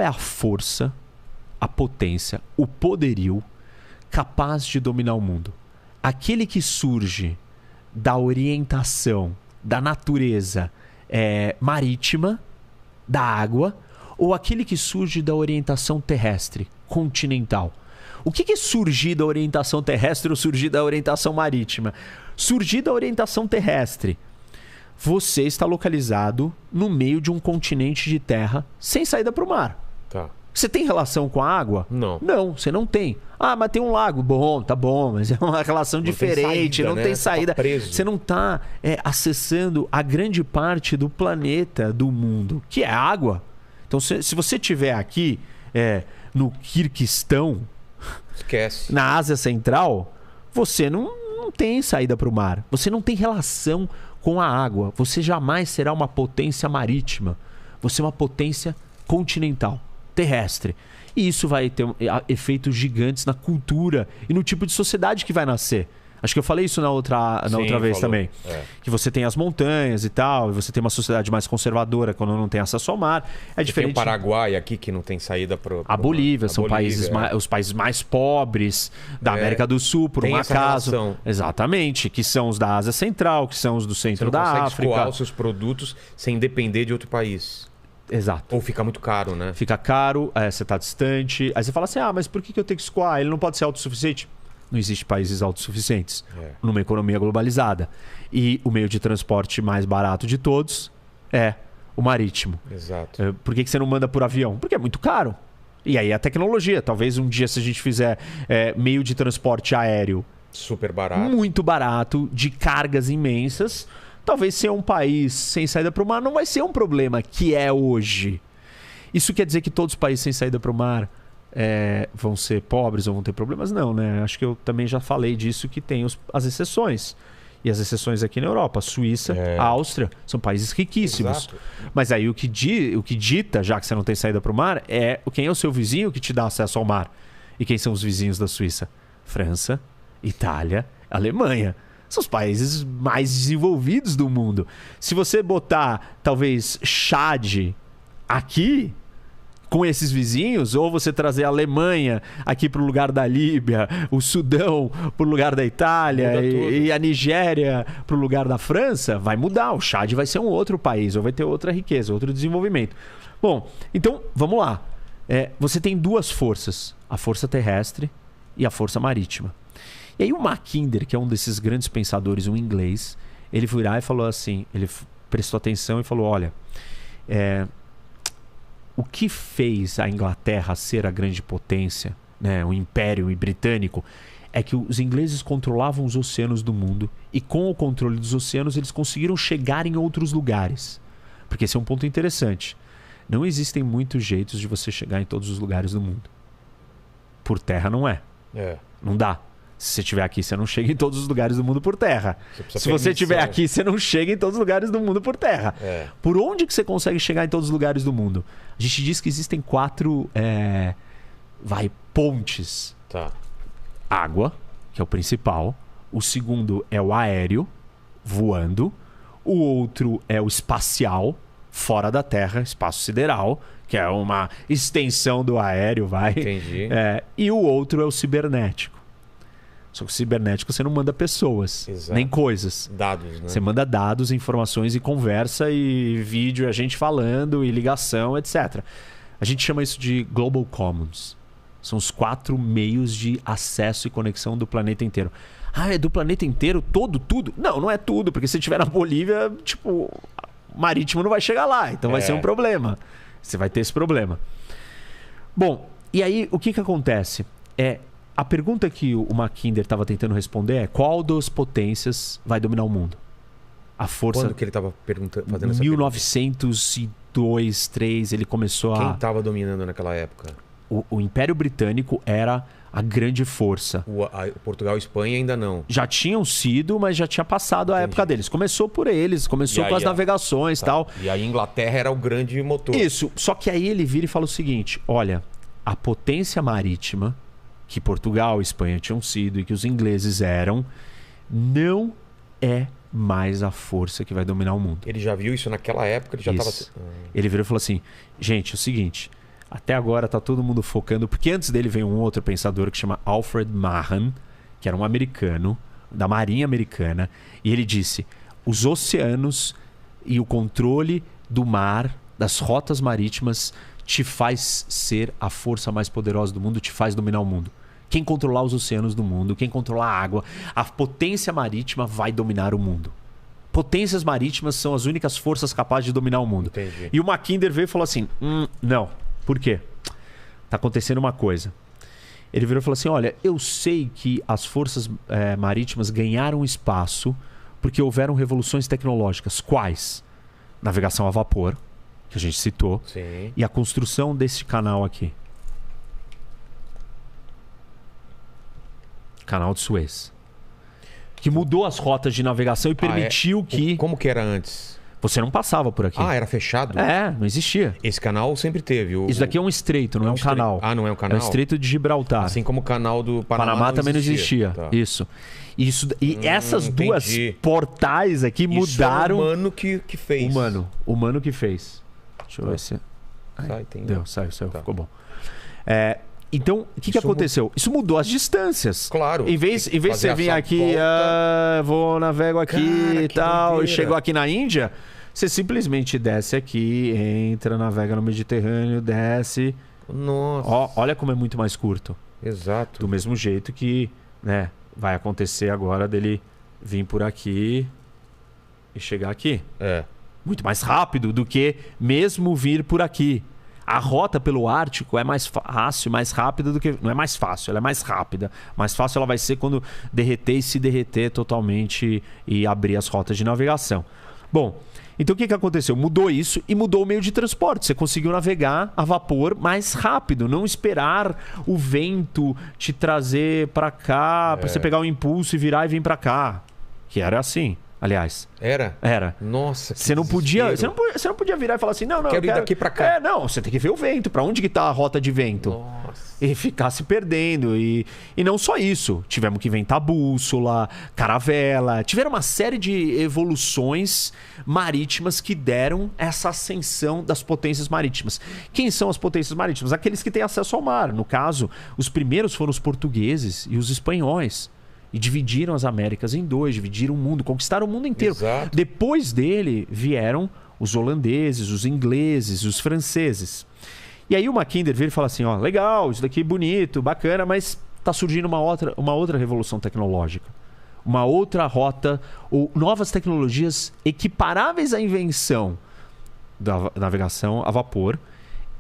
qual é a força, a potência, o poderio capaz de dominar o mundo? Aquele que surge da orientação da natureza marítima, da água, ou aquele que surge da orientação terrestre, continental? O que é surgir da orientação terrestre ou surgir da orientação marítima? Surgir da orientação terrestre. Você está localizado no meio de um continente de terra sem saída para o mar. Tá. Você tem relação com a água? Não. Não, você não tem. Ah, mas tem um lago. Bom, tá bom, mas é uma relação diferente, não tem saída. Você não está acessando a grande parte do planeta, do mundo, que é a água. Então, se você estiver aqui no Quirguistão, esquece. Na Ásia Central, você não tem saída para o mar. Você não tem relação com a água. Você jamais será uma potência marítima. Você é uma potência continental, terrestre. E isso vai ter efeitos gigantes na cultura e no tipo de sociedade que vai nascer. Acho que eu falei isso na outra vez também. Que você tem as montanhas e tal, e você tem uma sociedade mais conservadora quando não tem acesso ao mar. É diferente. Tem o Paraguai aqui que não tem saída para a Bolívia, são os países mais pobres da América do Sul, por um acaso. Relação. Exatamente, que são os da Ásia Central, que são os do centro da África. Você consegue escoar os seus produtos sem depender de outro país. Exato. Ou fica muito caro, né? Fica caro, você está distante. Aí você fala assim, mas por que eu tenho que escoar? Ele não pode ser autossuficiente? Não existe países autossuficientes numa economia globalizada. E o meio de transporte mais barato de todos é o marítimo. Exato. Por que você não manda por avião? Porque é muito caro. E aí a tecnologia. Talvez um dia, se a gente fizer meio de transporte aéreo super barato, muito barato, de cargas imensas, talvez ser um país sem saída para o mar não vai ser um problema que é hoje. Isso quer dizer que todos os países sem saída para o mar vão ser pobres ou vão ter problemas? Não, né? Acho que eu também já falei disso, que tem as exceções. E as exceções aqui na Europa, a Suíça, a Áustria, são países riquíssimos. Exato. Mas aí o que dita, já que você não tem saída para o mar, quem é o seu vizinho que te dá acesso ao mar. E quem são os vizinhos da Suíça? França, Itália, Alemanha. São os países mais desenvolvidos do mundo. Se você botar, talvez, Chad aqui, com esses vizinhos, ou você trazer a Alemanha aqui para o lugar da Líbia, o Sudão para o lugar da Itália e a Nigéria para o lugar da França, vai mudar. O Chad vai ser um outro país, ou vai ter outra riqueza, outro desenvolvimento. Bom, então, vamos lá. Você tem duas forças, a força terrestre e a força marítima. E aí o Mackinder, que é um desses grandes pensadores, um inglês, ele foi lá e falou assim, ele prestou atenção e falou, olha, o que fez a Inglaterra ser a grande potência, né, o Império Britânico, é que os ingleses controlavam os oceanos do mundo e com o controle dos oceanos eles conseguiram chegar em outros lugares. Porque esse é um ponto interessante. Não existem muitos jeitos de você chegar em todos os lugares do mundo. Por terra não é. Não dá. Se você estiver aqui, você não chega em todos os lugares do mundo por terra. Se você estiver aqui, você não chega em todos os lugares do mundo por terra. Por onde que você consegue chegar em todos os lugares do mundo? A gente diz que existem 4 pontes. Tá. Água, que é o principal. O segundo é o aéreo, voando. O outro é o espacial, fora da Terra, espaço sideral, que é uma extensão do aéreo, vai. Entendi. E o outro é o cibernético. Só que o cibernético você não manda pessoas, nem coisas. Dados, né? Você manda dados, informações e conversa e vídeo, a gente falando e ligação, etc. A gente chama isso de Global Commons. São os 4 meios de acesso e conexão do planeta inteiro. É do planeta inteiro? Tudo? Não, não é tudo, porque se estiver na Bolívia, o marítimo não vai chegar lá, então vai ser um problema. Você vai ter esse problema. Bom, e aí o que acontece? A pergunta que o Mackinder estava tentando responder é: qual das potências vai dominar o mundo? A força. Quando que ele estava fazendo essa 1902, 1903, ele começou Quem estava dominando naquela época? O Império Britânico era a grande força. Portugal e Espanha ainda não. Já tinham sido, mas já tinha passado a época deles. Começou por eles, começou com as navegações e tal. E aí a Inglaterra era o grande motor. Isso, só que aí ele vira e fala o seguinte: olha, a potência marítima que Portugal e Espanha tinham sido e que os ingleses eram, não é mais a força que vai dominar o mundo. Ele já viu isso naquela época? Ele já estava... Ele virou e falou assim: gente, é o seguinte, até agora tá todo mundo focando, porque antes dele veio um outro pensador que chama Alfred Mahan, que era um americano, da Marinha Americana, e ele disse: os oceanos e o controle do mar, das rotas marítimas, te faz ser a força mais poderosa do mundo, te faz dominar o mundo. Quem controlar os oceanos do mundo, quem controlar a água, a potência marítima vai dominar o mundo. Potências marítimas são as únicas forças capazes de dominar o mundo. Entendi. E o Mackinder veio e falou assim: não. Por quê? Tá acontecendo uma coisa. Ele virou e falou assim: olha, eu sei que as forças marítimas ganharam espaço porque houveram revoluções tecnológicas. Quais? Navegação a vapor, que a gente citou, Sim. e a construção desse canal aqui. Canal de Suez. Que mudou as rotas de navegação e permitiu que... Como que era antes? Você não passava por aqui. Ah, era fechado? Não existia. Esse canal sempre teve. Isso daqui é um estreito, não é um canal. Ah, não é um canal? É o Estreito de Gibraltar. Assim como o canal do Panamá Também não existia. Tá. Isso. E essas duas entendi. portais aqui mudaram... Isso é o humano que fez. Humano que fez. Deixa eu ver se... Tá, entendi. Deu, saiu, Tá. ficou bom. Então, o que Isso aconteceu? Isso mudou as distâncias. Claro. Em vez de você vir essa aqui, volta. navego aqui Cara, e que tal, doideira. e chegou aqui na Índia, você simplesmente desce aqui, entra, navega no Mediterrâneo, desce. Nossa. Olha como é muito mais curto. Exato. Do mesmo jeito que, né, vai acontecer agora dele vir por aqui e chegar aqui. É. Muito mais rápido do que mesmo vir por aqui. A rota pelo Ártico é mais fácil, mais rápida do que... Não é mais fácil, ela é mais rápida. Mais fácil ela vai ser quando derreter e se derreter totalmente e abrir as rotas de navegação. Bom, então o que aconteceu? Mudou isso e mudou o meio de transporte. Você conseguiu navegar a vapor mais rápido. Não esperar o vento te trazer para cá, para você pegar o impulso e virar e vir para cá. Que era assim, aliás. Era. Nossa, que Você não podia virar e falar assim: não, Quero ir daqui pra cá. Não, você tem que ver o vento, pra onde que tá a rota de vento. Nossa. E ficar se perdendo. E não só isso. Tivemos que inventar bússola, caravela. Tiveram uma série de evoluções marítimas que deram essa ascensão das potências marítimas. Quem são as potências marítimas? Aqueles que têm acesso ao mar. No caso, os primeiros foram os portugueses e os espanhóis. E dividiram as Américas em dois, dividiram o mundo, conquistaram o mundo inteiro. Exato. Depois dele vieram os holandeses, os ingleses, os franceses. E aí o Mackinder veio e fala assim: ó, legal, isso daqui é bonito, bacana, mas está surgindo uma outra revolução tecnológica. Uma outra rota, ou novas tecnologias equiparáveis à invenção da navegação a vapor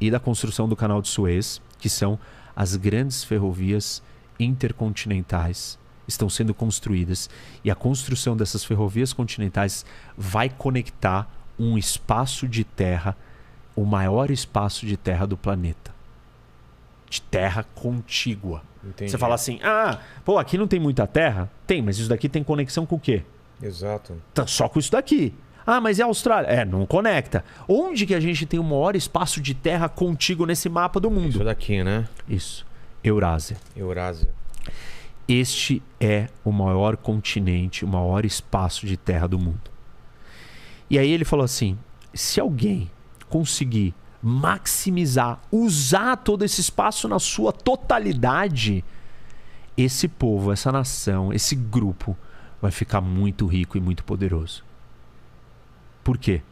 e da construção do Canal de Suez, que são as grandes ferrovias intercontinentais. Estão sendo construídas. E a construção dessas ferrovias continentais vai conectar um espaço de terra, o maior espaço de terra do planeta. De terra contígua. Entendi. Você fala assim: aqui não tem muita terra? Tem, mas isso daqui tem conexão com o quê? Exato. Tá só com isso daqui. Mas é a Austrália? Não conecta. Onde que a gente tem o maior espaço de terra contíguo nesse mapa do mundo? Isso daqui, né? Isso. Eurásia. Este é o maior continente, o maior espaço de terra do mundo. E aí ele falou assim: se alguém conseguir maximizar, usar todo esse espaço na sua totalidade, esse povo, essa nação, esse grupo vai ficar muito rico e muito poderoso. Por quê?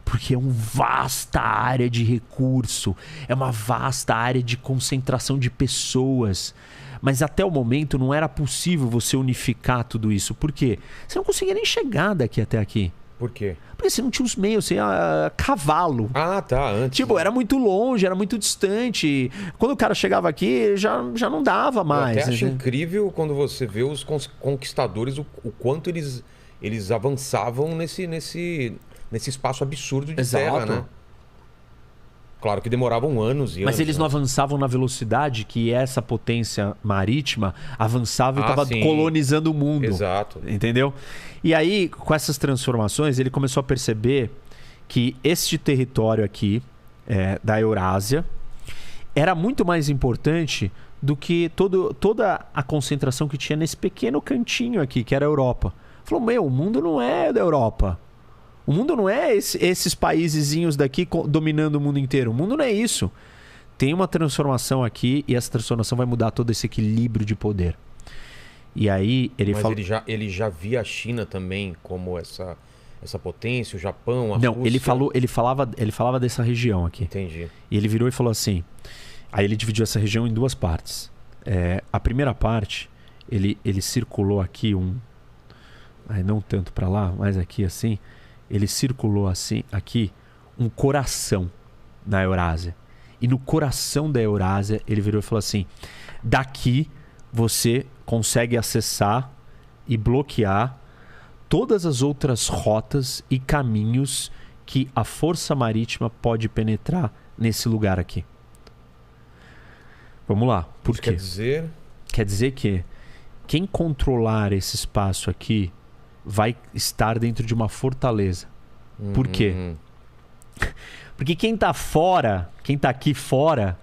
Porque é uma vasta área de recurso, é uma vasta área de concentração de pessoas. Mas até o momento não era possível você unificar tudo isso. Por quê? Você não conseguia nem chegar daqui até aqui. Por quê? Porque você não tinha os meios, você ia cavalo. Tá, antes. Era muito longe, era muito distante. Quando o cara chegava aqui, já não dava mais. Eu até acho incrível quando você vê os conquistadores, o quanto eles avançavam nesse espaço absurdo de terra, né? Claro que demoravam anos e anos. Mas eles não avançavam na velocidade que essa potência marítima avançava e estava colonizando o mundo. Exato. Entendeu? E aí, com essas transformações, ele começou a perceber que este território aqui, da Eurásia, era muito mais importante do que toda a concentração que tinha nesse pequeno cantinho aqui, que era a Europa. Falou: o mundo não é da Europa. O mundo não é esses paisezinhos daqui dominando o mundo inteiro. O mundo não é isso. tem uma transformação aqui e essa transformação vai mudar todo esse equilíbrio de poder. E aí ele fala... ele já via a China também como essa potência, o Japão, a Não, Rússia... ele falava dessa região aqui. Entendi. E ele virou e falou assim... Aí ele dividiu essa região em duas partes. A primeira parte, ele circulou aqui não tanto para lá, mas aqui assim. Ele circulou assim, aqui, um coração na Eurásia. E no coração da Eurásia, ele virou e falou assim... Daqui você consegue acessar e bloquear todas as outras rotas e caminhos que a força marítima pode penetrar nesse lugar aqui. Vamos lá. Por quê? Quer dizer... Quer dizer que quem controlar esse espaço aqui vai estar dentro de uma fortaleza. Por quê? Porque quem tá fora, quem tá aqui fora,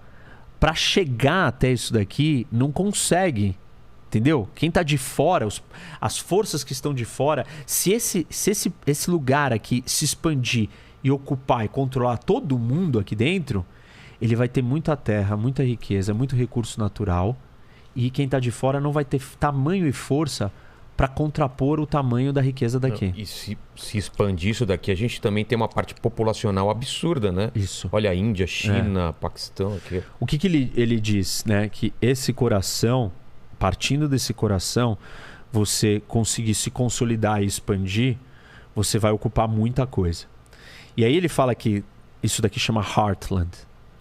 para chegar até isso daqui, não consegue. Entendeu? Quem tá de fora, as forças que estão de fora, se esse lugar aqui se expandir e ocupar e controlar todo mundo aqui dentro, ele vai ter muita terra, muita riqueza, muito recurso natural. E quem tá de fora não vai ter tamanho e força para contrapor o tamanho da riqueza daqui. Não, e se expandir isso daqui, a gente também tem uma parte populacional absurda, né? Isso. Olha a Índia, China, Paquistão aqui. O que ele diz, né? Que esse coração, partindo desse coração, você conseguir se consolidar e expandir, você vai ocupar muita coisa. E aí ele fala que isso daqui chama Heartland.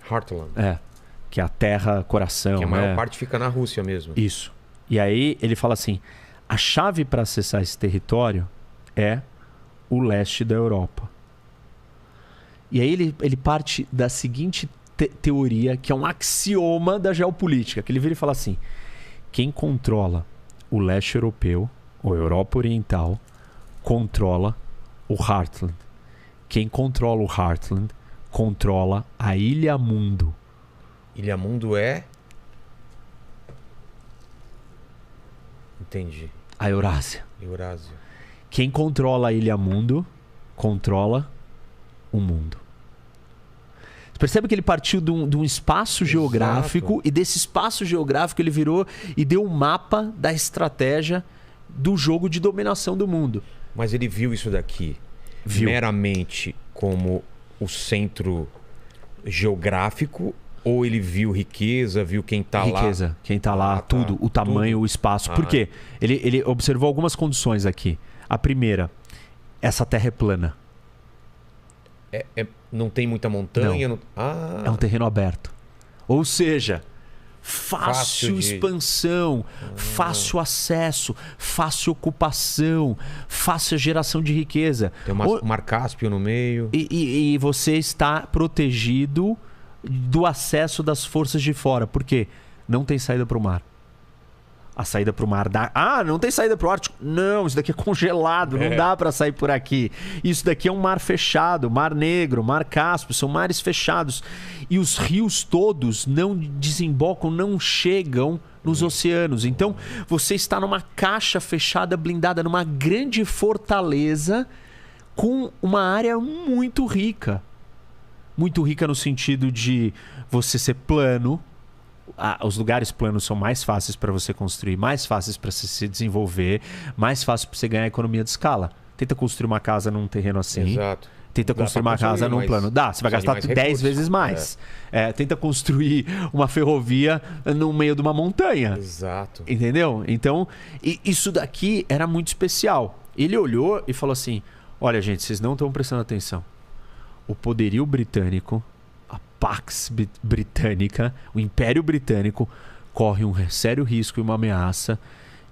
Heartland. Que é a terra, coração. Que a maior parte fica na Rússia mesmo. Isso. E aí ele fala assim, a chave para acessar esse território é o leste da Europa. E aí ele parte da seguinte teoria, que é um axioma da geopolítica, que ele vira e fala assim, quem controla o leste europeu, ou Europa Oriental, controla o Heartland. Quem controla o Heartland controla a Ilha Mundo. Ilha Mundo é... Entendi. A Eurásia. Eurásia. Quem controla a Ilha Mundo controla o mundo. Você percebe que ele partiu de um espaço geográfico e desse espaço geográfico ele virou e deu um mapa da estratégia do jogo de dominação do mundo. Mas ele viu isso daqui meramente como o centro geográfico, ou ele viu riqueza, viu quem tá lá? Riqueza, quem tá lá, tudo, o tamanho, o espaço. Por quê? Ele observou algumas condições aqui. A primeira, essa terra é plana. Não tem muita montanha? Não. É um terreno aberto. Ou seja, fácil expansão, fácil acesso, fácil ocupação, fácil geração de riqueza. Tem o Mar Cáspio no meio. E você está protegido do acesso das forças de fora. Por quê? Não tem saída para o mar. A saída para o mar dá... não tem saída para o Ártico. Não, isso daqui é congelado, não dá para sair por aqui. Isso daqui é um mar fechado, Mar Negro, Mar Cáspio, são mares fechados. E os rios todos não desembocam, não chegam nos oceanos. Então, você está numa caixa fechada, blindada, numa grande fortaleza com uma área muito rica. Muito rica no sentido de você ser plano. Os lugares planos são mais fáceis para você construir, mais fáceis para se desenvolver, mais fácil para você ganhar economia de escala. Tenta construir uma casa num terreno assim. Exato. Tenta construir uma casa num plano. Dá, você vai gastar 10 vezes mais. Tenta construir uma ferrovia no meio de uma montanha. Exato. Entendeu? Então, isso daqui era muito especial. Ele olhou e falou assim, olha gente, vocês não estão prestando atenção. O poderio britânico, a Pax Britânica, o Império Britânico, corre um sério risco e uma ameaça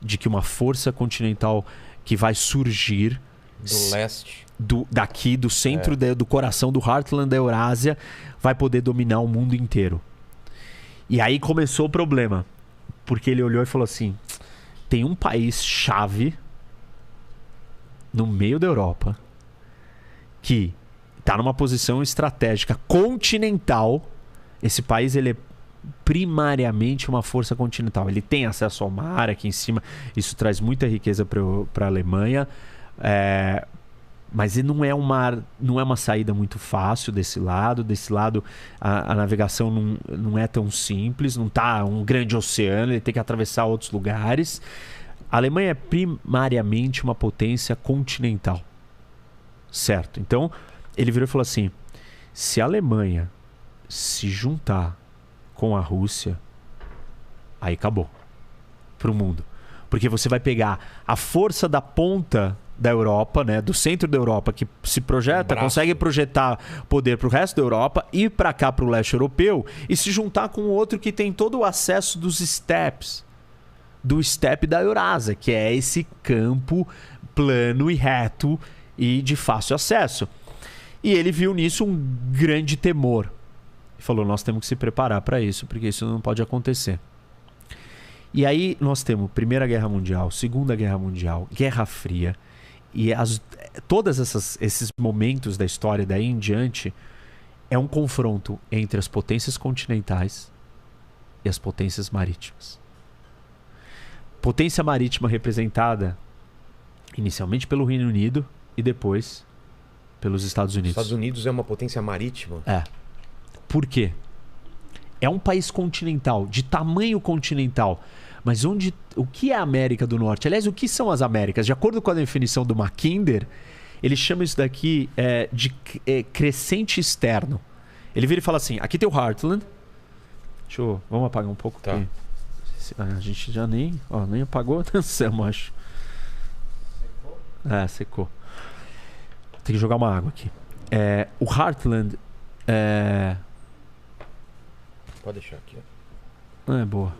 de que uma força continental que vai surgir do leste, daqui, do centro do coração do Heartland da Eurásia, vai poder dominar o mundo inteiro. E aí começou o problema, porque ele olhou e falou assim, tem um país-chave no meio da Europa que está numa posição estratégica continental. Esse país ele é primariamente uma força continental. Ele tem acesso ao mar aqui em cima. Isso traz muita riqueza para a Alemanha. Mas ele não é um mar, não é uma saída muito fácil desse lado. Desse lado, a navegação não é tão simples, não tá um grande oceano, ele tem que atravessar outros lugares. A Alemanha é primariamente uma potência continental. Certo? Então, ele virou e falou assim: se a Alemanha se juntar com a Rússia, aí acabou pro mundo. Porque você vai pegar a força da ponta da Europa, né, do centro da Europa, que se projeta, consegue projetar poder para o resto da Europa, ir para cá, para o leste europeu, e se juntar com outro que tem todo o acesso dos steppes, do steppe da Eurásia, que é esse campo plano e reto e de fácil acesso. E ele viu nisso um grande temor. E falou: nós temos que se preparar para isso, porque isso não pode acontecer. E aí nós temos Primeira Guerra Mundial, Segunda Guerra Mundial, Guerra Fria. E todos esses momentos da história daí em diante é um confronto entre as potências continentais e as potências marítimas. Potência marítima representada inicialmente pelo Reino Unido e depois pelos Estados Unidos. Os Estados Unidos é uma potência marítima? É. Por quê? É um país continental, de tamanho continental. Mas o que é a América do Norte? Aliás, o que são as Américas? De acordo com a definição do Mackinder, ele chama isso daqui de crescente externo. Ele vira e fala assim: aqui tem o Heartland. Vamos apagar um pouco. Tá. A gente já nem apagou, dançamos, acho. Secou? Secou. Tem que jogar uma água aqui. O Heartland Pode deixar aqui. É boa.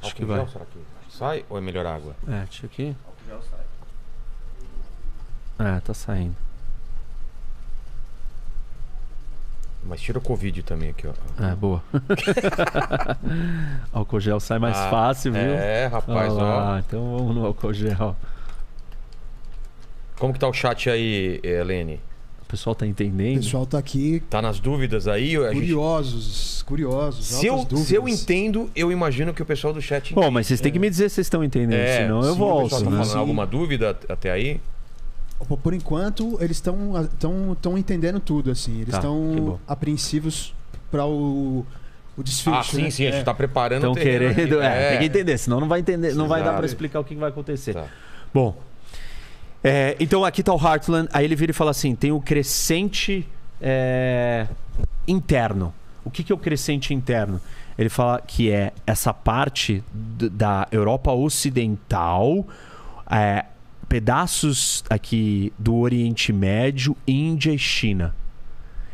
Acho que vai. Gel, será que sai ou é melhor água? Deixa aqui. Álcool gel sai. Tá saindo. Mas tira o Covid também aqui, ó. Boa. Álcool gel sai mais fácil, viu? Rapaz, ó. Então vamos no álcool gel. Como que tá o chat aí, Helene? O pessoal tá entendendo? O pessoal tá aqui. Tá nas dúvidas aí? Curiosos. Se eu entendo, eu imagino que o pessoal do chat entende. Bom, mas vocês têm que me dizer se vocês estão entendendo, senão eu volto. O pessoal tá falando alguma dúvida até aí? Por enquanto, eles estão entendendo tudo, assim. Eles estão apreensivos para o desfecho. Sim, sim. A gente tá preparando o terreno. Estão querendo... tem que entender, senão não vai entender, não vai dar para explicar o que vai acontecer. Tá. Bom... então aqui está o Heartland. Aí ele vira e fala assim: tem o crescente interno. O que é o crescente interno? Ele fala que é essa parte da Europa Ocidental, pedaços aqui do Oriente Médio, Índia e China.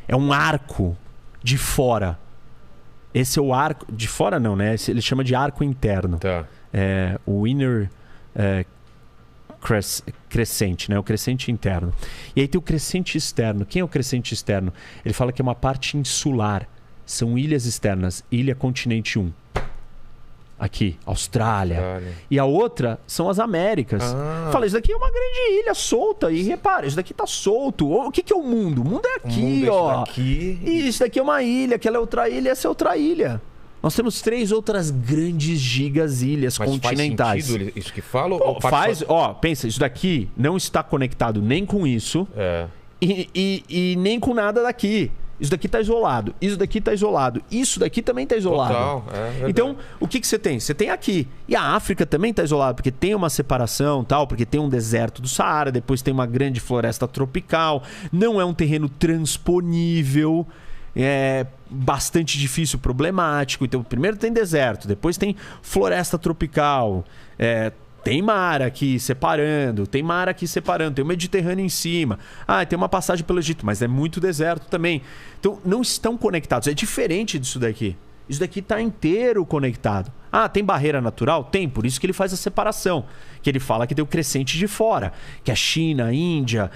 É um arco de fora. Esse é o arco... De fora não, né? Ele chama de arco interno. Tá. O inner... crescente, né? O crescente interno. E aí tem o crescente externo. Quem é o crescente externo? Ele fala que é uma parte insular. São ilhas externas. Ilha Continente 1. Aqui, Austrália. E a outra são as Américas. Fala, isso daqui é uma grande ilha solta. E repara, isso daqui tá solto. O que é o mundo? O mundo é aqui, ó. E isso daqui é uma ilha, aquela é outra ilha, essa é outra ilha. Nós temos 3 outras grandes gigas ilhas continentais. Faz sentido isso que fala? Pensa, isso daqui não está conectado nem com isso e nem com nada daqui. Isso daqui está isolado, isso daqui está isolado, isso daqui também está isolado. Total, então, o que você tem? Você tem aqui. E a África também está isolada, porque tem uma separação, tal, porque tem um deserto do Saara, depois tem uma grande floresta tropical, não é um terreno transponível. É bastante difícil, problemático. Então, primeiro tem deserto, depois tem floresta tropical, tem mar aqui separando, tem o Mediterrâneo em cima. Tem uma passagem pelo Egito, mas é muito deserto também. Então, não estão conectados. É diferente disso daqui. Isso daqui está inteiro conectado. Tem barreira natural? Tem, por isso que ele faz a separação. Que ele fala que tem o crescente de fora, que é China, Índia,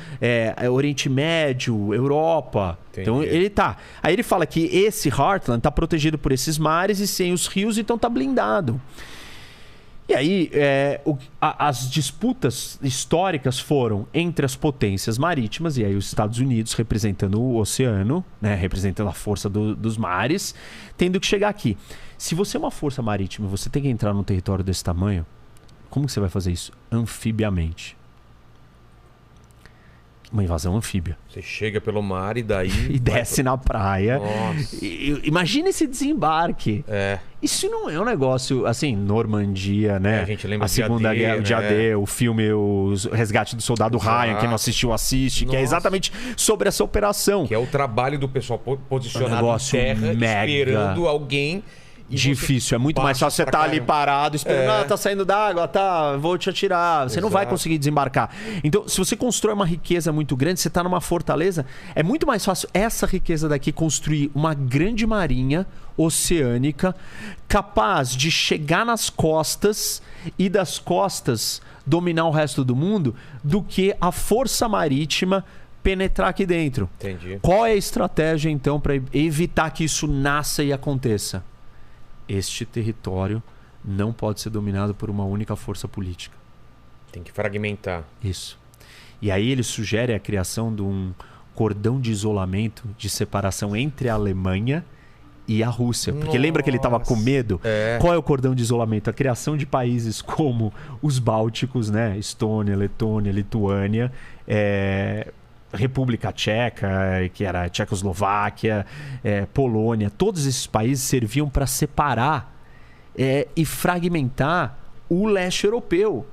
Oriente Médio, Europa. Entendi. Então ele tá. Aí ele fala que esse Heartland está protegido por esses mares e sem os rios, então está blindado. E aí, as disputas históricas foram entre as potências marítimas, e aí os Estados Unidos representando o oceano, né, representando a força dos mares, tendo que chegar aqui. Se você é uma força marítima e você tem que entrar num território desse tamanho, como que você vai fazer isso? Anfibiamente. Uma invasão anfíbia. Você chega pelo mar e daí... E desce na praia. Nossa. Imagina esse desembarque. Isso não é um negócio, assim, Normandia, né? A gente lembra a Segunda Guerra, o D, o filme O Resgate do Soldado Ryan, quem não assistiu, assiste. Que é exatamente sobre essa operação. Que é o trabalho do pessoal posicionado em terra, esperando alguém... Difícil, é muito mais fácil você estar ali parado, esperando, tá saindo d'água, vou te atirar. Você não vai conseguir desembarcar. Então, se você constrói uma riqueza muito grande, você tá numa fortaleza, é muito mais fácil essa riqueza daqui construir uma grande marinha oceânica capaz de chegar nas costas e das costas dominar o resto do mundo do que a força marítima penetrar aqui dentro. Entendi. Qual é a estratégia, então, para evitar que isso nasça e aconteça? Este território não pode ser dominado por uma única força política. Tem que fragmentar. Isso. E aí ele sugere a criação de um cordão de isolamento, de separação entre a Alemanha e a Rússia. Porque lembra que ele estava com medo? Qual é o cordão de isolamento? A criação de países como os Bálticos, né? Estônia, Letônia, Lituânia, República Tcheca, que era a Tchecoslováquia, Polônia, todos esses países serviam para separar e fragmentar o leste europeu,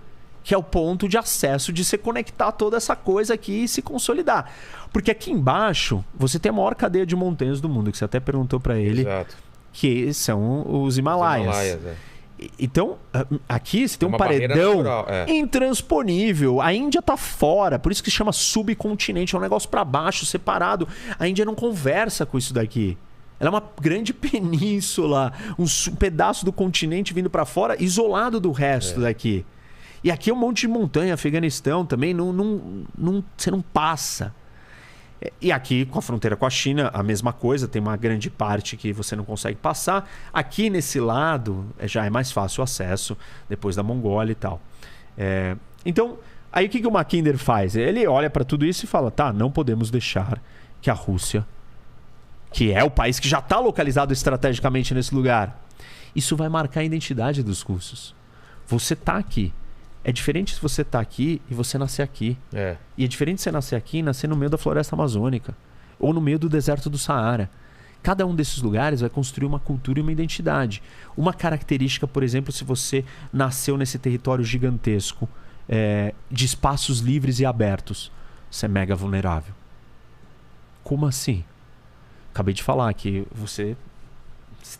que é o ponto de acesso de se conectar toda essa coisa aqui e se consolidar. Porque aqui embaixo você tem a maior cadeia de montanhas do mundo, que você até perguntou para ele, que são os Himalaias. Então, aqui você tem um paredão intransponível. A Índia tá fora, por isso que se chama subcontinente, é um negócio para baixo, separado. A Índia não conversa com isso daqui. Ela é uma grande península, um pedaço do continente vindo para fora, isolado do resto daqui. E aqui é um monte de montanha, Afeganistão também, você não passa. E aqui, com a fronteira com a China, a mesma coisa, tem uma grande parte que você não consegue passar. Aqui nesse lado já é mais fácil o acesso, depois da Mongólia e tal. Então, aí o que o Mackinder faz? Ele olha para tudo isso e fala, não podemos deixar que a Rússia, que é o país que já está localizado estrategicamente nesse lugar, isso vai marcar a identidade dos russos. Você está aqui. É diferente se você tá aqui e você nascer aqui. E é diferente você nascer aqui e nascer no meio da floresta amazônica. Ou no meio do deserto do Saara. Cada um desses lugares vai construir uma cultura e uma identidade. Uma característica, por exemplo, se você nasceu nesse território gigantesco, de espaços livres e abertos, você é mega vulnerável. Como assim? Acabei de falar que você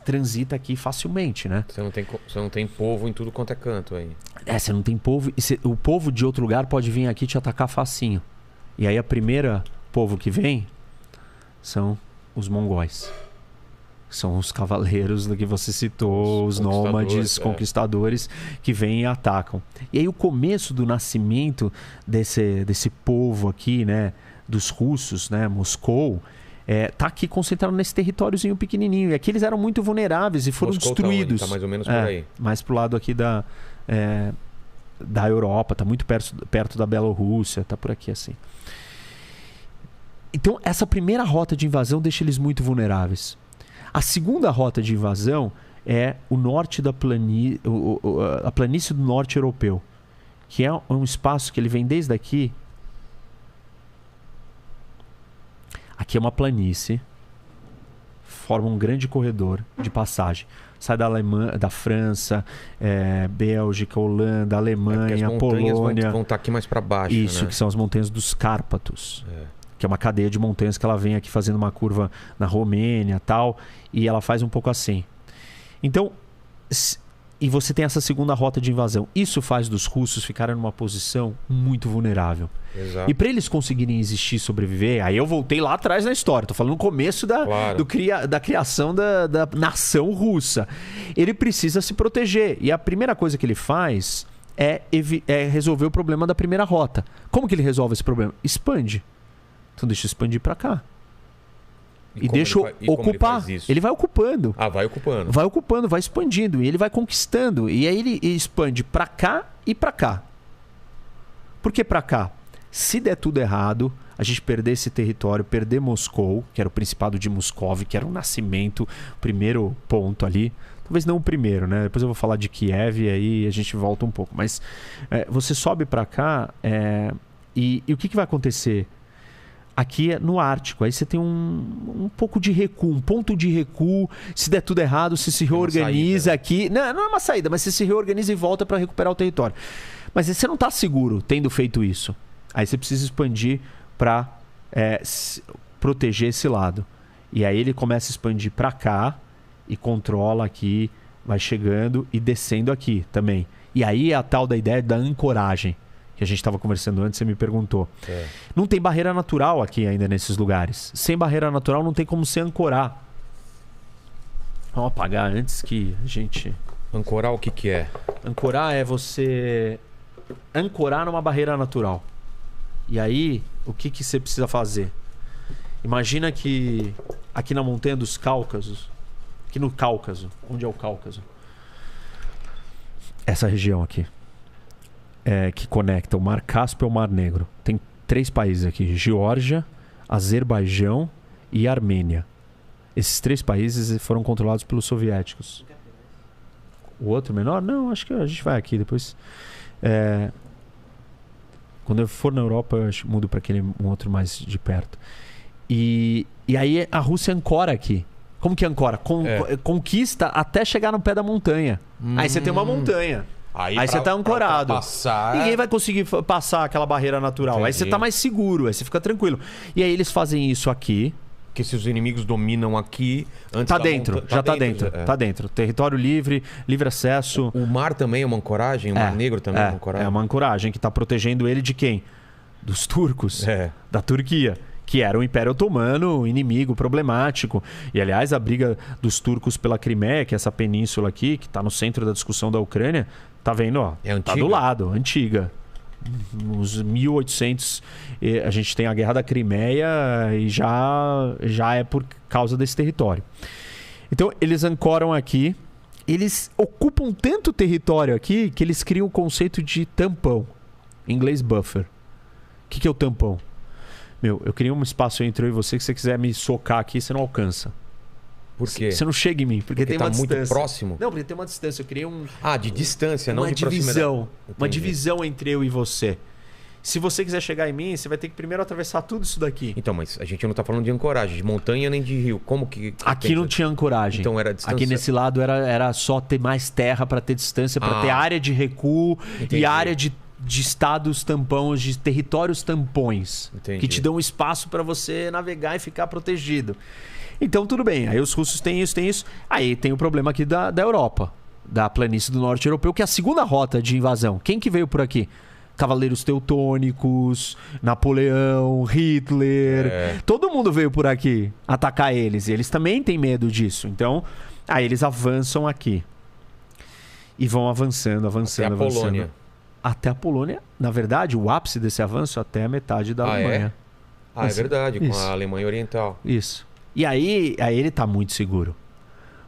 transita aqui facilmente, né? Você não tem povo em tudo quanto é canto aí. Você não tem povo. O povo de outro lugar pode vir aqui te atacar facinho. E aí a primeira povo que vem são os mongóis. São os cavaleiros que você citou, os nômades, conquistadores que vêm e atacam. E aí o começo do nascimento desse povo aqui, né? Dos russos, né? Moscou, tá aqui concentrado nesse territóriozinho pequenininho. E aqui eles eram muito vulneráveis e foram destruídos. Tá mais ou menos por aí. Mais pro lado aqui da Europa, tá muito perto da Bielorrússia, tá por aqui assim. Então essa primeira rota de invasão deixa eles muito vulneráveis. A segunda rota de invasão é o norte da a planície do norte europeu, que é um espaço que ele vem desde aqui. Aqui é uma planície, forma um grande corredor de passagem. Sai da França, Bélgica, Holanda, Alemanha, Polônia. Vão estar aqui mais para baixo. Isso, né? Que são as montanhas dos Cárpatos. Que é uma cadeia de montanhas que ela vem aqui fazendo uma curva na Romênia e tal. E ela faz um pouco assim. Então, e você tem essa segunda rota de invasão. Isso faz dos russos ficarem numa posição muito vulnerável. Exato. E para eles conseguirem existir e sobreviver, aí eu voltei lá atrás na história. Tô falando no começo da criação da nação russa. Ele precisa se proteger. E a primeira coisa que ele faz é resolver o problema da primeira rota. Como que ele resolve esse problema? Expande. Então deixa eu expandir para cá. E deixa ocupar. Ele vai ocupando. Vai ocupando. Vai ocupando, vai expandindo. E ele vai conquistando. E aí ele expande para cá e para cá. Por que para cá? Se der tudo errado, a gente perder esse território, perder Moscou, que era o Principado de Moscov, que era o nascimento, o primeiro ponto ali. Talvez não o primeiro, né? Depois eu vou falar de Kiev e aí a gente volta um pouco. Mas você sobe para cá e o que vai acontecer? aqui é no Ártico. Aí você tem um pouco de recuo, um ponto de recuo. Se der tudo errado, você se reorganiza aqui. Não é uma saída, mas você se reorganiza e volta para recuperar o território. Mas você não está seguro tendo feito isso. Aí você precisa expandir para proteger esse lado. E aí ele começa a expandir para cá e controla aqui, vai chegando e descendo aqui também. E aí é a tal da ideia da ancoragem, que a gente estava conversando antes, você me perguntou. Não tem barreira natural aqui ainda nesses lugares. Sem barreira natural não tem como se ancorar. Vamos apagar antes que a gente... Ancorar o que é? Ancorar é você ancorar numa barreira natural. E aí, o que você precisa fazer? Imagina que aqui na montanha dos Cáucasos, aqui no Cáucaso, onde é o Cáucaso? Essa região aqui, que conecta o Mar Cáspio ao Mar Negro. Tem 3 países aqui, Geórgia, Azerbaijão e Armênia. Esses 3 países foram controlados pelos soviéticos. O outro menor? Não, acho que a gente vai aqui depois. Quando eu for na Europa, eu mudo para aquele um outro mais de perto. E aí a Rússia ancora aqui. Como que ancora? Conquista até chegar no pé da montanha. Aí você tem uma montanha. Aí você tá ancorado. Ninguém vai conseguir passar aquela barreira natural. Entendi. Aí você tá mais seguro, aí você fica tranquilo. E aí eles fazem isso aqui. Que se os inimigos dominam aqui... Antes tá dentro, já tá dentro. Tá dentro. Território livre, livre acesso. O mar também é uma ancoragem? O Mar Negro também é uma ancoragem? É uma ancoragem que tá protegendo ele de quem? Dos turcos. Da Turquia. Que era o Império Otomano, inimigo problemático. E, aliás, a briga dos turcos pela Crimeia, que é essa península aqui, que está no centro da discussão da Ucrânia, tá vendo? Ó, tá do lado, antiga. Nos 1800, a gente tem a Guerra da Crimeia e já é por causa desse território. Então, eles ancoram aqui. Eles ocupam tanto território aqui que eles criam o conceito de tampão. Em inglês, buffer. O que é o tampão? Eu queria um espaço entre eu e você que se você quiser me socar aqui, você não alcança. Por quê? Você não chega em mim, porque tem uma distância. Muito próximo? Não, porque tem uma distância. Eu queria de distância, não de proximidade. Uma divisão entre eu e você. Se você quiser chegar em mim, você vai ter que primeiro atravessar tudo isso daqui. Então, mas a gente não tá falando de ancoragem, de montanha nem de rio. Como que... Aqui não tinha ancoragem. Então era distância. Aqui nesse lado era só ter mais terra para ter distância, para ter área de recuo. Entendi. E área de estados tampões, de territórios tampões. Entendi. Que te dão espaço para você navegar e ficar protegido. Então tudo bem, aí os russos têm isso. Aí tem o problema aqui da Europa, da planície do norte europeu, que é a segunda rota de invasão. Quem que veio por aqui? Cavaleiros teutônicos, Napoleão, Hitler, todo mundo veio por aqui atacar eles. E eles também têm medo disso. Então, aí eles avançam aqui. E vão avançando. Até a Polônia. Até a Polônia. Na verdade, o ápice desse avanço até a metade da Alemanha. É verdade, com a Alemanha Oriental. Isso. E aí ele tá muito seguro.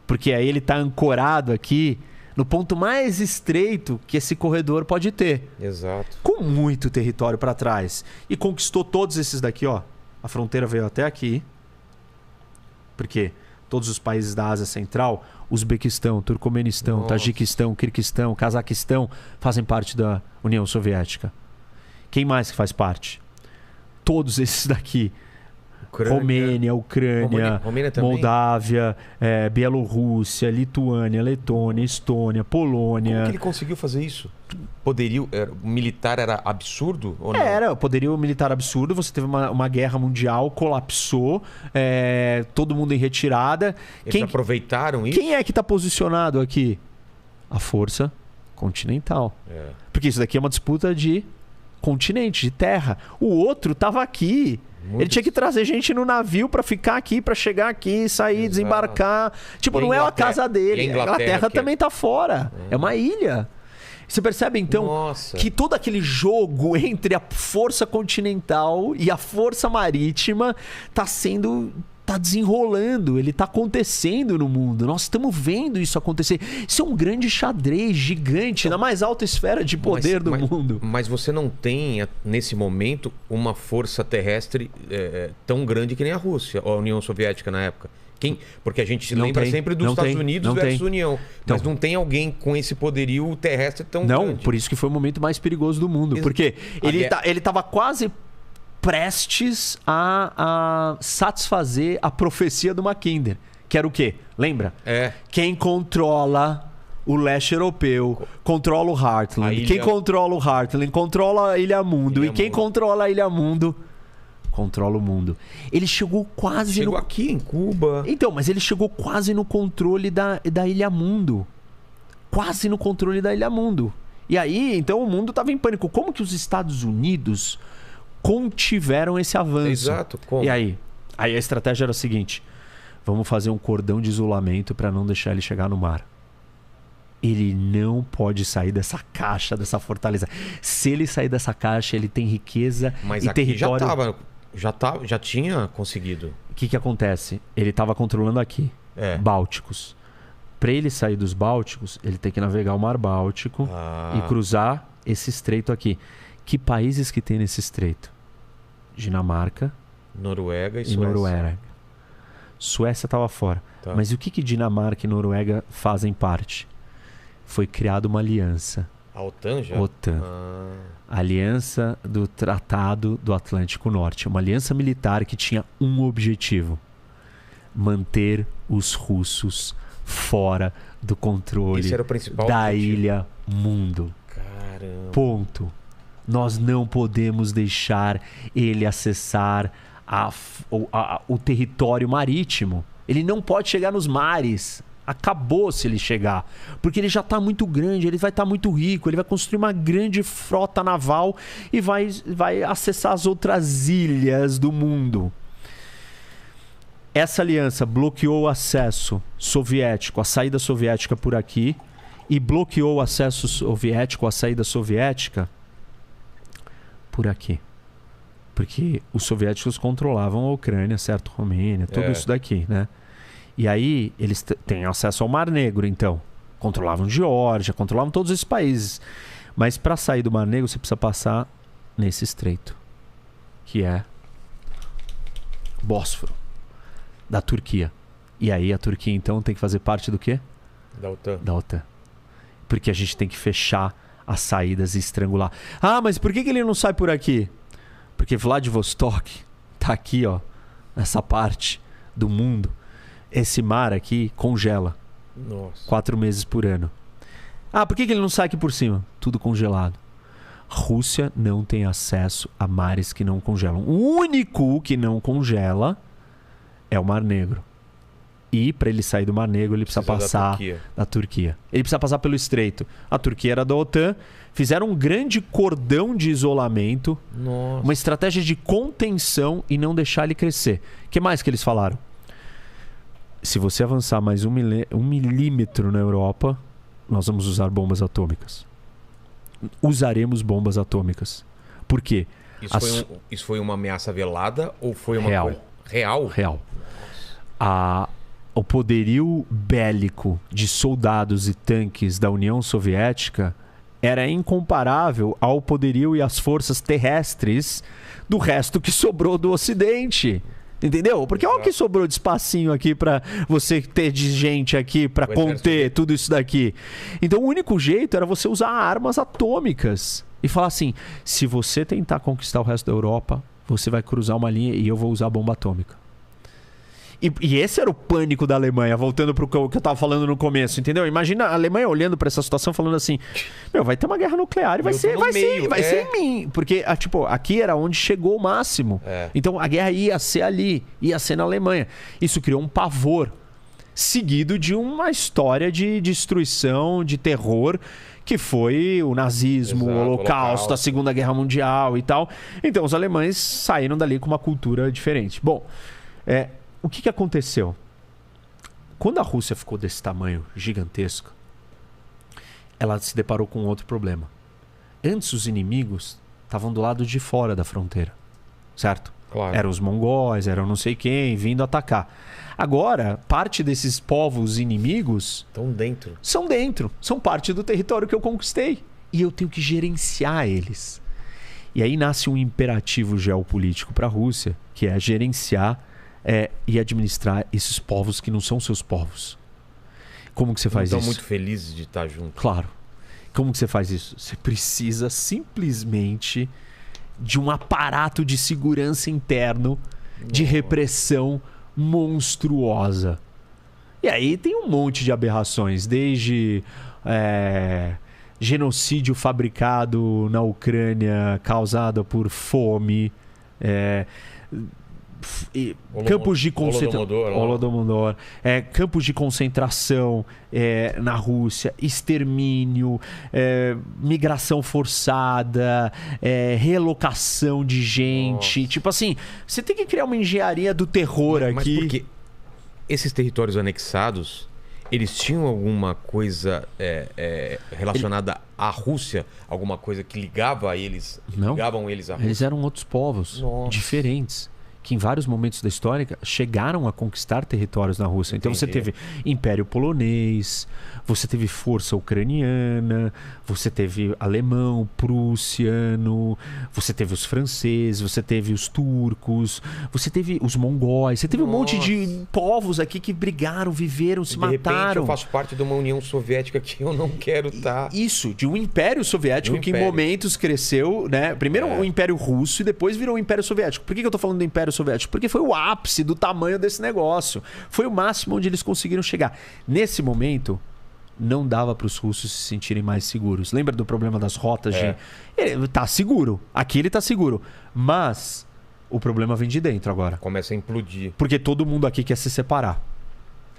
Porque aí ele tá ancorado aqui no ponto mais estreito que esse corredor pode ter. Exato. Com muito território para trás. E conquistou todos esses daqui, ó. A fronteira veio até aqui. Porque todos os países da Ásia Central, Uzbequistão, Turcomenistão, Tajiquistão, Quirguistão, Cazaquistão, fazem parte da União Soviética. Quem mais que faz parte? Todos esses daqui. Romênia, Ucrânia, Moldávia, Bielorrússia, Lituânia, Letônia, Estônia, Polônia. Como que ele conseguiu fazer isso? Poderio militar era absurdo? Ou não? Era, poderio militar absurdo. Você teve uma guerra mundial, colapsou, todo mundo em retirada. Eles aproveitaram isso? Quem é que está posicionado aqui? A força continental. Porque isso daqui é uma disputa de continente, de terra. O outro estava aqui. Ele tinha que trazer gente no navio para ficar aqui, para chegar aqui, sair, desembarcar. Tipo, não é a casa dele. A Inglaterra também tá fora. É uma ilha. Você percebe, então, que todo aquele jogo entre a força continental e a força marítima tá desenrolando, ele tá acontecendo no mundo. Nós estamos vendo isso acontecer. Isso é um grande xadrez gigante, na mais alta esfera de poder do mundo. Mas você não tem, nesse momento, uma força terrestre tão grande que nem a Rússia, ou a União Soviética na época. Porque a gente se lembra sempre dos Estados Unidos versus União. Mas não tem alguém com esse poderio terrestre tão grande. Não, por isso que foi o momento mais perigoso do mundo. Porque ele tava quase prestes a satisfazer a profecia do Mackinder. Que era o quê? Lembra? Quem controla o leste europeu, controla o Heartland. Quem controla o Heartland, controla a Ilha Mundo. Quem controla a Ilha Mundo, controla o mundo. Ele chegou quase... Chegou aqui em Cuba. Então, mas ele chegou quase no controle da Ilha Mundo. Quase no controle da Ilha Mundo. E aí, então, o mundo estava em pânico. Como que os Estados Unidos contiveram esse avanço? Exato. Como? E aí a estratégia era a seguinte: vamos fazer um cordão de isolamento para não deixar ele chegar no mar. Ele não pode sair dessa caixa, dessa fortaleza. Se ele sair dessa caixa, ele tem riqueza e aqui território. Já tinha conseguido. O que acontece? Ele estava controlando aqui, Bálticos. Para ele sair dos Bálticos, ele tem que navegar o Mar Báltico e cruzar esse estreito aqui. Que países que tem nesse estreito? Dinamarca, Noruega e Suécia. Noruega. Suécia estava fora. Tá. Mas o que Dinamarca e Noruega fazem parte? Foi criada uma aliança. A OTAN já? OTAN. Aliança do Tratado do Atlântico Norte. Uma aliança militar que tinha um objetivo: manter os russos fora do controle Esse era o principal da objetivo. Ilha Mundo. Caramba. Ponto. Nós não podemos deixar ele acessar o território marítimo. Ele não pode chegar nos mares. Acabou se ele chegar. Porque ele já está muito grande, ele vai estar muito rico, ele vai construir uma grande frota naval e vai acessar as outras ilhas do mundo. Essa aliança bloqueou o acesso soviético, a saída soviética por aqui, e bloqueou o acesso soviético, a saída soviética por aqui. Porque os soviéticos controlavam a Ucrânia, certo? Romênia, tudo isso daqui, né? E aí eles têm acesso ao Mar Negro, então. Controlavam Geórgia, controlavam todos esses países. Mas para sair do Mar Negro você precisa passar nesse estreito, que é Bósforo, da Turquia. E aí a Turquia então tem que fazer parte do quê? Da OTAN. Da OTAN. Porque a gente tem que fechar as saídas e estrangular. Ah, mas por que ele não sai por aqui? Porque Vladivostok tá aqui, ó, nessa parte do mundo. Esse mar aqui congela. Nossa. 4 meses por ano. Ah, por que ele não sai aqui por cima? Tudo congelado. Rússia não tem acesso a mares que não congelam. O único que não congela é o Mar Negro. E para ele sair do Mar Negro, ele precisa passar da Turquia. Ele precisa passar pelo estreito. A Turquia era da OTAN. Fizeram um grande cordão de isolamento. Nossa. Uma estratégia de contenção e não deixar ele crescer. O que mais que eles falaram? Se você avançar mais um milímetro na Europa, nós vamos usar bombas atômicas. Usaremos bombas atômicas. Por quê? Isso foi uma ameaça velada ou foi uma real? Coisa... Real? Real. O poderio bélico de soldados e tanques da União Soviética era incomparável ao poderio e às forças terrestres do resto que sobrou do Ocidente. Entendeu? Porque olha o que sobrou de espacinho aqui pra você ter de gente aqui pra conter tudo isso daqui. Então o único jeito era você usar armas atômicas e falar assim: se você tentar conquistar o resto da Europa, você vai cruzar uma linha e eu vou usar bomba atômica. E esse era o pânico da Alemanha, voltando pro que eu tava falando no começo, entendeu? Imagina a Alemanha olhando pra essa situação falando assim: meu, vai ter uma guerra nuclear e vai ser em mim. Porque, tipo, aqui era onde chegou o máximo. Então a guerra ia ser ali, ia ser na Alemanha. Isso criou um pavor, seguido de uma história de destruição, de terror, que foi o nazismo, o Holocausto, a Segunda Guerra Mundial e tal. Então os alemães saíram dali com uma cultura diferente. Bom, o que aconteceu? Quando a Rússia ficou desse tamanho gigantesco, ela se deparou com outro problema. Antes os inimigos estavam do lado de fora da fronteira, certo? Claro. Eram os mongóis, eram não sei quem, vindo atacar. Agora, parte desses povos inimigos... São dentro. São parte do território que eu conquistei. E eu tenho que gerenciar eles. E aí nasce um imperativo geopolítico para a Rússia, que é gerenciar e administrar esses povos que não são seus povos. Como que você faz isso? Estão muito felizes de estar junto. Claro. Como que você faz isso? Você precisa simplesmente de um aparato de segurança interno, de repressão monstruosa. E aí tem um monte de aberrações, desde genocídio fabricado na Ucrânia causado por fome, campos de concentração, campos de concentração na Rússia, extermínio, migração forçada, relocação de gente. Nossa. Tipo assim, você tem que criar uma engenharia do terror aqui. Mas por quê? Esses territórios anexados, eles tinham alguma coisa relacionada à Rússia? Alguma coisa que ligava eles? Não. Ligavam eles à Rússia? Eles eram outros povos diferentes, que em vários momentos da história chegaram a conquistar territórios na Rússia. Então você teve Império Polonês, você teve força ucraniana, você teve alemão, prussiano, você teve os franceses, você teve os turcos, você teve os mongóis, você teve um monte de povos aqui que brigaram, viveram, se mataram. De repente eu faço parte de uma União Soviética que eu não quero estar. Isso, de um Império Soviético que em momentos cresceu, né? Primeiro o Império Russo e depois virou o Império Soviético. Por que eu tô falando do Império Soviético? Porque foi o ápice do tamanho desse negócio. Foi o máximo onde eles conseguiram chegar. Nesse momento, não dava para os russos se sentirem mais seguros. Lembra do problema das rotas? Ele tá seguro. Aqui ele tá seguro. Mas o problema vem de dentro agora. Começa a implodir. Porque todo mundo aqui quer se separar.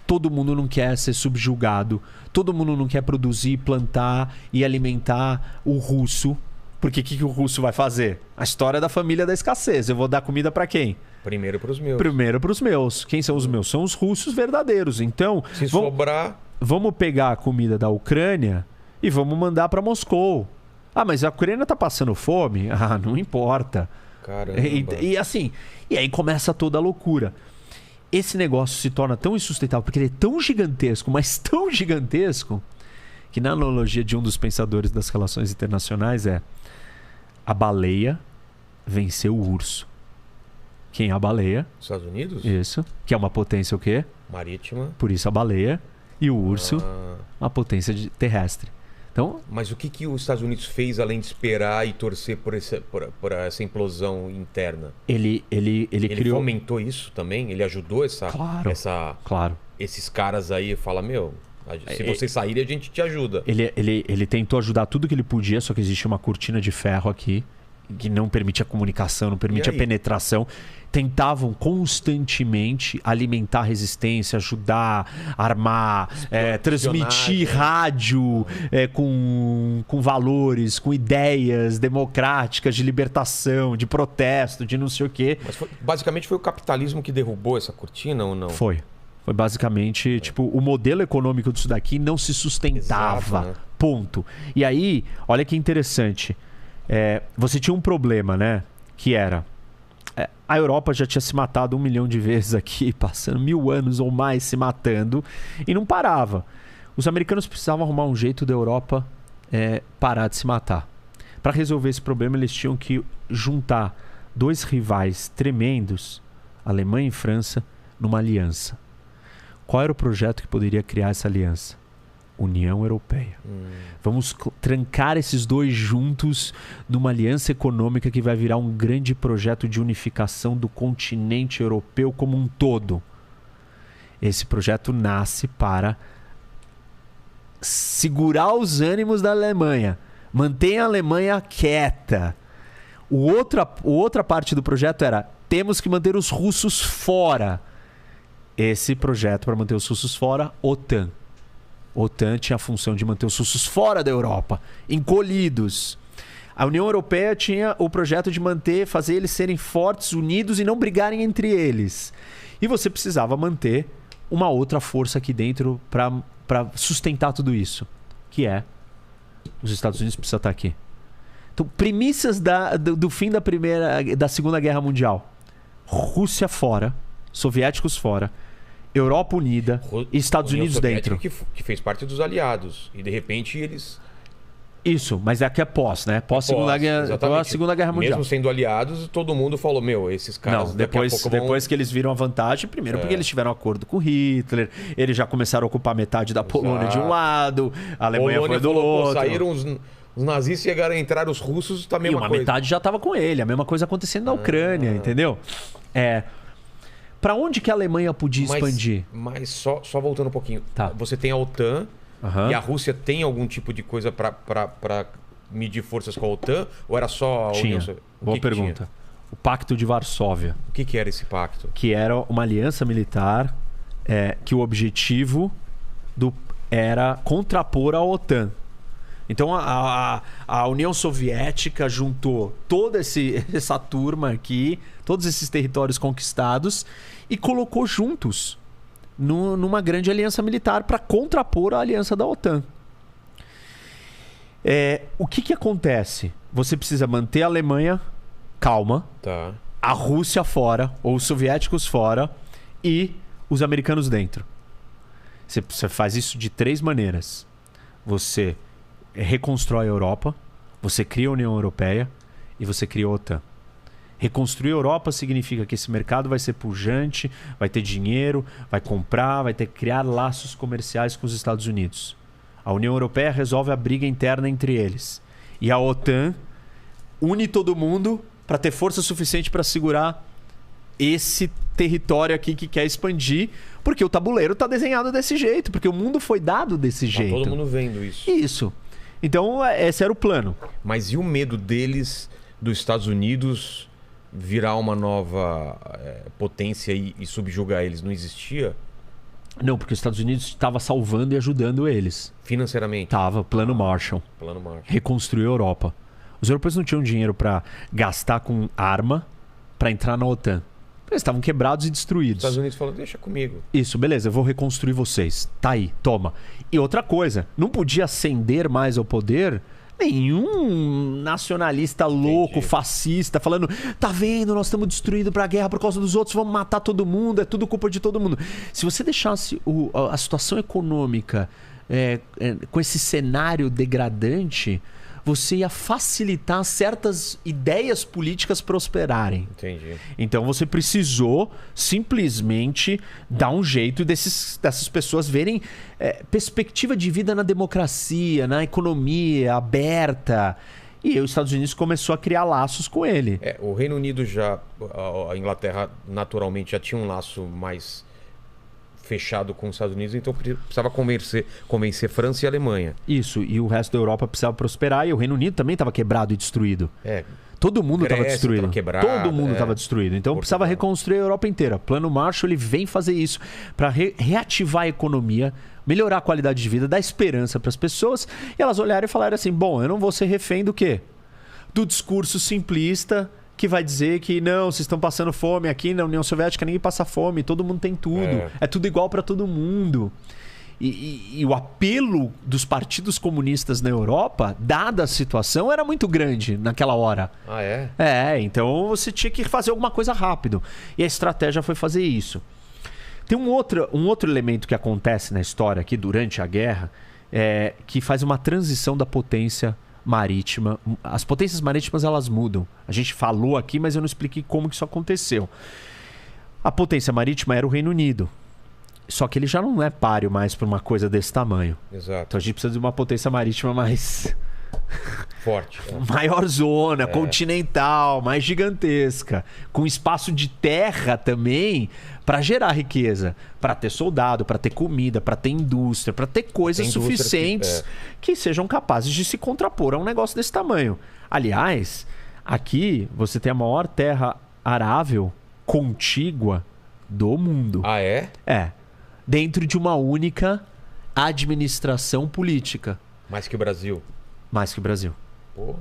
Todo mundo não quer ser subjugado. Todo mundo não quer produzir, plantar e alimentar o russo. Porque o que o russo vai fazer? A história da família da escassez. Eu vou dar comida para quem? Primeiro para os meus. Primeiro para os meus. Quem são os meus? São os russos verdadeiros. Então, se sobrar... Vamos pegar a comida da Ucrânia e vamos mandar para Moscou. Ah, mas a Ucrânia tá passando fome? Ah, não importa. Caramba. E assim, e aí começa toda a loucura. Esse negócio se torna tão insustentável porque ele é tão gigantesco, mas tão gigantesco, que na analogia de um dos pensadores das relações internacionais a baleia venceu o urso. Quem é a baleia? Estados Unidos? Isso. Que é uma potência o quê? Marítima. Por isso a baleia. E o urso, a potência terrestre. Então, mas o que os Estados Unidos fez além de esperar e torcer por essa implosão interna? Ele criou... fomentou isso também? Ele ajudou Claro. Esses caras aí, fala, se vocês saírem, a gente te ajuda. Ele tentou ajudar tudo que ele podia, só que existe uma cortina de ferro aqui que não permite a comunicação, não permite a penetração. Tentavam constantemente alimentar a resistência, ajudar, armar, transmitir rádio com valores, com ideias democráticas de libertação, de protesto, de não sei o quê. Mas basicamente foi o capitalismo que derrubou essa cortina ou não? Foi basicamente, o modelo econômico disso daqui não se sustentava. Exato, né? Ponto. E aí, olha que interessante. Você tinha um problema, né? Que era... a Europa já tinha se matado 1 milhão de vezes aqui, passando 1000 anos ou mais se matando, e não parava. Os americanos precisavam arrumar um jeito da Europa parar de se matar. Para resolver esse problema, eles tinham que juntar 2 rivais tremendos, Alemanha e França, numa aliança. Qual era o projeto que poderia criar essa aliança? União Europeia. Vamos trancar esses dois juntos numa aliança econômica que vai virar um grande projeto de unificação do continente europeu como um todo. Esse projeto nasce para segurar os ânimos da Alemanha, manter a Alemanha quieta. Outra parte do projeto era: temos que manter os russos fora. Esse projeto para manter os russos fora, OTAN. OTAN tinha a função de manter os russos fora da Europa, encolhidos. A União Europeia tinha o projeto de fazer eles serem fortes, unidos e não brigarem entre eles. E você precisava manter uma outra força aqui dentro para sustentar tudo isso, que os Estados Unidos precisam estar aqui. Então, premissas do fim da Segunda Guerra Mundial: Rússia fora, soviéticos fora, Europa unida, Estados Unidos dentro. Que fez parte dos aliados. E de repente eles... Isso, mas aqui é pós, né? Pós-Segunda Guerra Mundial. Mesmo sendo aliados, todo mundo falou, esses caras... Não, depois que eles viram a vantagem, primeiro porque eles tiveram um acordo com Hitler, eles já começaram a ocupar metade da Polônia de um lado, a Alemanha foi do outro. Saíram Os nazistas chegaram a entrar, os russos também. E uma metade já estava com ele. A mesma coisa acontecendo na Ucrânia, entendeu? Para onde que a Alemanha podia expandir? Mas só voltando um pouquinho. Tá. Você tem a OTAN e a Rússia tem algum tipo de coisa para medir forças com a OTAN? Ou era só a União Soviética? Boa pergunta. O Pacto de Varsóvia. O que era esse pacto? Que era uma aliança militar que o objetivo era contrapor a OTAN. Então a União Soviética juntou toda essa turma aqui, todos esses territórios conquistados, e colocou juntos numa grande aliança militar para contrapor a aliança da OTAN. O que acontece? Você precisa manter a Alemanha calma, a Rússia fora, ou os soviéticos fora, e os americanos dentro. Você faz isso de 3 maneiras. Você reconstrói a Europa, você cria a União Europeia e você cria a OTAN. Reconstruir a Europa significa que esse mercado vai ser pujante, vai ter dinheiro, vai comprar, vai ter que criar laços comerciais com os Estados Unidos. A União Europeia resolve a briga interna entre eles. E a OTAN une todo mundo para ter força suficiente para segurar esse território aqui que quer expandir, porque o tabuleiro está desenhado desse jeito, porque o mundo foi dado desse jeito. Todo mundo vendo isso. Isso. Então, esse era o plano. Mas e o medo deles, dos Estados Unidos, virar uma nova potência e subjugar eles? Não existia? Não, porque os Estados Unidos estava salvando e ajudando eles. Financeiramente? Tava, Plano Marshall. Plano Marshall. Reconstruiu a Europa. Os europeus não tinham dinheiro para gastar com arma para entrar na OTAN. Eles estavam quebrados e destruídos. Os Estados Unidos falaram, deixa comigo. Isso, beleza, eu vou reconstruir vocês. Tá aí, toma. E outra coisa, não podia ascender mais ao poder nenhum nacionalista louco, fascista, falando, tá vendo, nós estamos destruídos pra guerra por causa dos outros, vamos matar todo mundo, é tudo culpa de todo mundo. Se você deixasse a situação econômica com esse cenário degradante, você ia facilitar certas ideias políticas prosperarem. Entendi. Então você precisou simplesmente dar um jeito dessas pessoas verem perspectiva de vida na democracia, na economia aberta. E aí os Estados Unidos começou a criar laços com ele. O Reino Unido a Inglaterra naturalmente já tinha um laço mais fechado com os Estados Unidos, então precisava convencer França e Alemanha. Isso, e o resto da Europa precisava prosperar, e o Reino Unido também estava quebrado e destruído. Todo mundo estava destruído. Todo mundo estava destruído. Então precisava reconstruir a Europa inteira. Plano Marshall, ele vem fazer isso para reativar a economia, melhorar a qualidade de vida, dar esperança para as pessoas, e elas olharam e falaram assim, bom, eu não vou ser refém do quê? Do discurso simplista que vai dizer que não, vocês estão passando fome aqui na União Soviética, ninguém passa fome, todo mundo tem tudo, é tudo igual para todo mundo. E o apelo dos partidos comunistas na Europa, dada a situação, era muito grande naquela hora. Ah, é? Então você tinha que fazer alguma coisa rápido. E a estratégia foi fazer isso. Tem um outro elemento que acontece na história aqui durante a guerra, que faz uma transição da potência marítima. As potências marítimas, elas mudam. A gente falou aqui, mas eu não expliquei como que isso aconteceu. A potência marítima era o Reino Unido. Só que ele já não é páreo mais para uma coisa desse tamanho. Exato. Então a gente precisa de uma potência marítima mais forte, maior zona, continental, mais gigantesca, com espaço de terra também para gerar riqueza, para ter soldado, para ter comida, para ter indústria, para ter coisas suficientes que sejam capazes de se contrapor a um negócio desse tamanho. Aliás, aqui você tem a maior terra arável contígua do mundo. Ah, é? Dentro de uma única administração política. Mais que o Brasil. Mais que o Brasil. Pô.